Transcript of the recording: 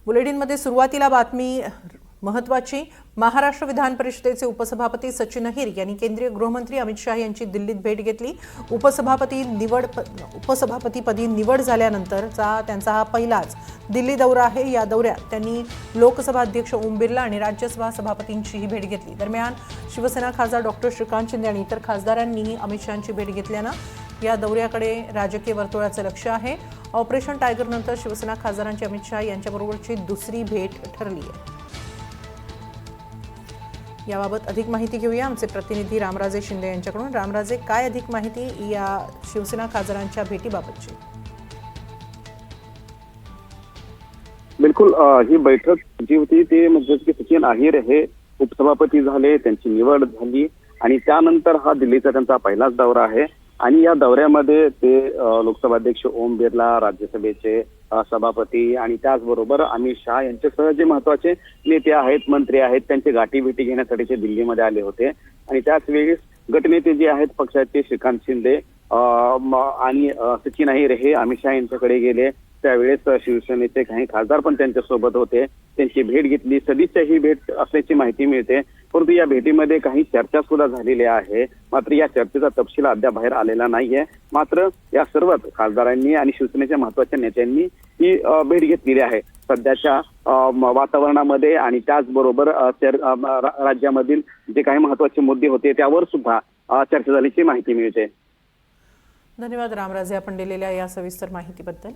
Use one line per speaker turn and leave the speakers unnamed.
बुलेटिनमध्ये सुरुवातीला बातमी महत्त्वाची। महाराष्ट्र विधान परिषदेचे उपसभापती सचिन अहिर यांनी केंद्रीय गृहमंत्री अमित शाह यांची दिल्लीत भेट घेतली। उपसभापतीपदी निवड झाल्यानंतरचा त्यांचा हा पहिलाच दिल्ली दौरा आहे। या दौऱ्यात त्यांनी लोकसभा अध्यक्ष ओम बिर्ला आणि राज्यसभा सभापतींचीही भेट घेतली। दरम्यान शिवसेना खासदार डॉक्टर श्रीकांत शिंदे आणि इतर खासदारांनीही अमित शहांची भेट घेतल्यानं या दौऱ्याकडे राजकीय वर्तुळाचं लक्ष आहे। ऑपरेशन टायगर नंतर शिवसेना खासदारांची अमित शहा यांच्याबरोबरची दुसरी भेट ठरली आहे। याबाबत अधिक माहिती घेऊया आमचे प्रतिनिधी रामराजे शिंदे यांच्याकडून। रामराजे, काय अधिक माहिती या शिवसेना खासदारांच्या भेटीबाबतची?
बिलकुल, ही बैठक जी होती ते म्हणजे की सचिन अहिर हे उपसभापती झाले, त्यांची निवड झाली आणि त्यानंतर हा दिल्लीचा त्यांचा पहिलाच दौरा आहे। आणि या दौऱ्यामध्ये ते लोकसभा अध्यक्ष ओम बिर्ला, राज्यसभेचे सभापती आणि त्याचबरोबर अमित शहा यांच्यासह जे महत्वाचे नेते आहेत, मंत्री आहेत, त्यांचे गाठीभेटी घेण्यासाठी ते दिल्लीमध्ये आले होते। आणि त्याच वेळेस गटनेते जे आहेत पक्षाचे श्रीकांत शिंदे आणि सचिन अहिर हे अमित शहा यांच्याकडे गेले। त्यावेळेस शिवसेनेचे काही खासदार पण त्यांच्यासोबत होते, त्यांची भेट घेतली। सदिच्छा ही भेट असल्याची माहिती मिळते, परंतु या भेटीमध्ये काही चर्चा सुद्धा झालेल्या आहे। मात्र या चर्चेचा तपशील अद्याप बाहेर आलेला नाहीये। मात्र या सर्वच खासदारांनी आणि शिवसेनेच्या महत्वाच्या नेत्यांनी ही भेट घेतलेली आहे। सध्याच्या वातावरणामध्ये आणि त्याचबरोबर राज्यामधील जे काही महत्वाचे मुद्दे होते त्यावर सुद्धा चर्चा झाल्याची माहिती मिळते।
धन्यवाद रामराजे, आपण दिलेल्या या सविस्तर माहितीबद्दल।